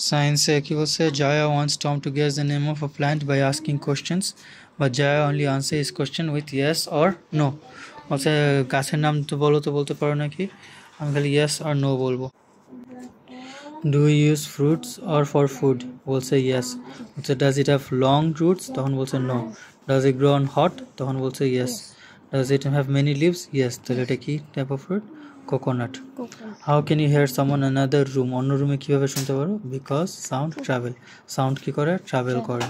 Science কি বলছে, Jaya wants Tom to guess the name of a plant by asking questions, but Jaya only answers his question with yes or no. বলছে গাছের নাম তো বলো, তো বলতে পারো নাকি? আমি খালি yes or no বলবো। Do you use fruits or for food? বলছে yes। বলছে does it have long roots? তখন বলছে no। Does it grow on hot? তখন বলছে yes। Does it have many leaves? Yes। তাহলে এটা কি type of fruit? Coconut. How can you hear someone in another room? অন্য রুমে কিভাবে শুনতে পারো? Because sound travel. Sound কি করে? Travel করে।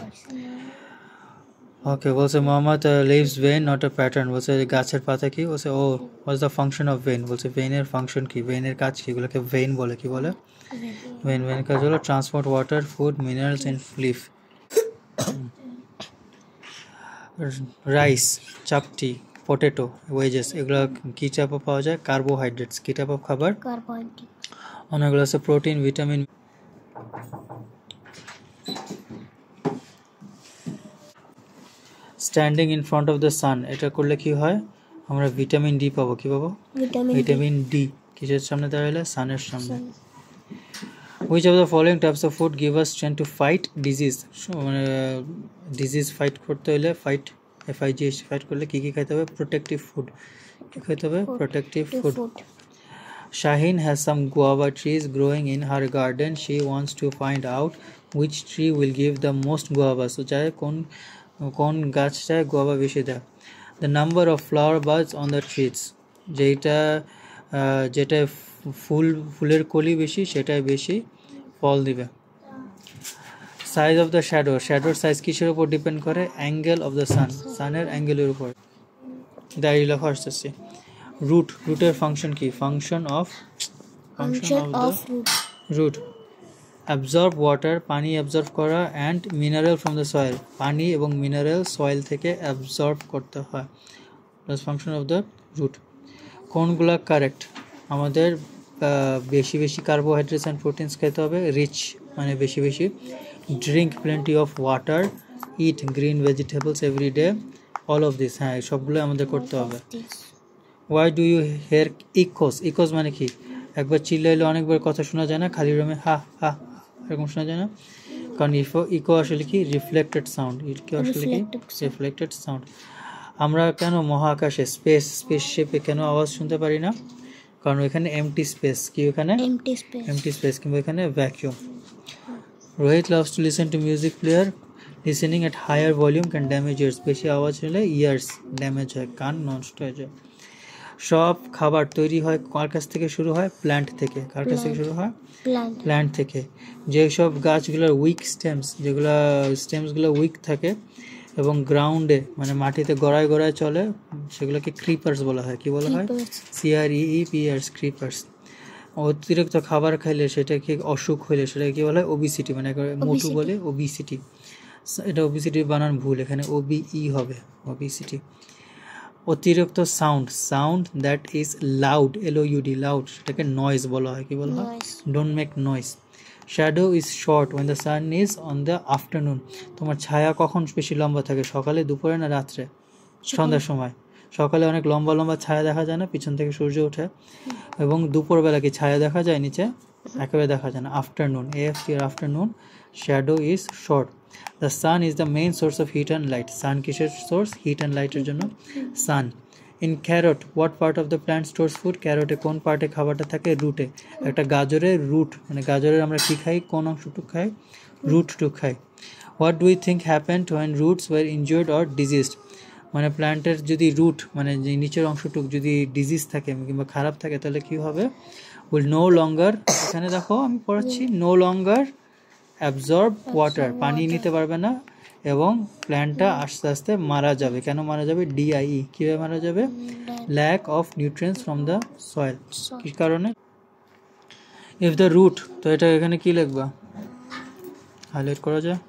ওকে, বলছে Mohammad leaves vein not a pattern. বলছে গাছের পাতা কি? বলছে ও what's the function of vein? বলছে ভেইনের ফাংশন কি? ভেইনের কাজ কি? এগুলোকে ভেইন বলে। কি বলে? ভেইনের কাজ হলো transport water, food, minerals in leaf. Rice, চাপটি, পটেটো, ওয়েজেস, এগুলো কি টাইপ অফ পাওয়া যায়? কার্বোহাইড্রেটস। কি টাইপ অফ খাবার? কার্বোহাইড্রেট। অনেকগুলো আছে protein, vitamin. Standing in front of the সান, এটা করলে কি হয়? আমরা ভিটামিন ডি পাবো। কি পাবো? Vitamin D. কিসের সামনে দাঁড়ালে? সানের সামনে। Which of the following types of food give us strength to fight disease? মানে ডিজিজ ফাইট করতে হলে ফাইট করলে কি কি খাইতে হবে? Protective food. কি খাইতে হবে? Protective food. Shaheen has some guava trees growing in her garden. She wants to find out which tree will give the most guava. So চায় কোন গাছটায় গুয়াভা বেশি দেয়। The number of flower buds on the trees, যেটা ফুলের কলি বেশি সেটাই বেশি ফল দিবে। সাইজ অফ দ্য শ্যাডোর সাইজ কিসের উপর ডিপেন্ড করে? অ্যাঙ্গেল অফ দ্য সান, সানের অ্যাঙ্গেলের উপর। দাঁড়িয়ে লেখা আসতেছি। রুটের ফাংশন কি? Function of root. Absorb water, পানি অ্যাবজর্ব করা, and mineral from the soil, পানি এবং মিনারেল সয়েল থেকে অ্যাবজর্ব করতে হয়। Plus function of the root. কোনগুলা কারেক্ট? আমাদের বেশি বেশি কার্বোহাইড্রেটস অ্যান্ড প্রোটিনস খেতে হবে, রিচ মানে বেশি বেশি। Drink plenty of water, eat green vegetables every day, all of this. হ্যাঁ, সবগুলো আমাদের করতে হবে। Why do you hear echoes মানে কি? একবার চিল্লাইলে অনেকবার কথা শোনা যায় না? খালি রুমে হা হা এরকম শোনা যায় না? কারণ ইকো আসলে কি? Reflected sound. ইকো আসলে কি? Reflected sound. আমরা কেন মহাকাশে স্পেসশিপে কেন আওয়াজ শুনতে পারি না? কারণ এখানে এমটি স্পেস। কি ওখানে? Empty space. কিংবা এখানে vacuum. Rohit loves to listen to music player. Listening at higher volume can damage ears. বেশি আওয়াজ হলে ইয়ার্স ড্যামেজ হয়, কান নষ্ট হয়ে যায়। সব খাবার তৈরি হয় কার কাছ থেকে শুরু হয়? প্ল্যান্ট থেকে। কার কাছ থেকে শুরু হয়? প্ল্যান্ট থেকে। যেসব গাছগুলোর উইক স্টেমসগুলো উইক থাকে এবং গ্রাউন্ডে মানে মাটিতে গড়ায় গড়ায় চলে, সেগুলোকে ক্রিপার্স বলা হয়। কি বলা হয়? CREEPers, ক্রিপার্স। অতিরিক্ত খাবার খাইলে সেটাকে অসুখ হইলে সেটাকে কি বলা হয়? ওবিসিটি, মানে মোটু বলে ওবিসিটি। এটা ওবিসিটি বানান ভুল, এখানে OBE হবে, ওবিসিটি। অতিরিক্ত sound that is loud, LOUD, loud, সেটাকে নয়েজ বলা হয়। কি বলা হয়? Don't make noise. Shadow is short when the sun is on the afternoon. তোমার ছায়া কখন বেশি লম্বা থাকে? সকালে, দুপুরে না রাত্রে? সন্ধ্যার সময়। সকালে অনেক লম্বা লম্বা ছায়া দেখা যায় না, পিছন থেকে সূর্য ওঠে। এবং দুপুরবেলা কি ছায়া দেখা যায় নিচে? একেবারে দেখা যায় না। Afternoon, AFTR, afternoon, shadow is short. The sun is the main source of heat and light. Sun কিসের সোর্স? হিট অ্যান্ড লাইটের জন্য sun. In carrot what part of the plant stores food? ক্যারটে কোন পার্টে খাবারটা থাকে? রুটে। একটা গাজরের রুট, মানে গাজরের আমরা কি খাই? কোন অংশটুক খাই? রুটটুক খাই। What do you think happened when roots were injured or diseased? মানে প্ল্যান্টের যদি রুট মানে যে নিচের অংশটুক যদি ডিজিজ থাকে কিংবা খারাপ থাকে তাহলে কি হবে? উইল নো লঙ্গার, এখানে দেখো আমি পড়াচ্ছি, নো লঙ্গার অ্যাবজর্ব ওয়াটার, পানি নিতে পারবে না এবং প্ল্যান্টটা আস্তে আস্তে মারা যাবে। কেন মারা যাবে? DIE। কীভাবে মারা যাবে? Lack of nutrients from the soil. কী কারণে? ইফ দ্য রুট, তো এটা এখানে কি লিখবা? হাইলাইট করা যায়।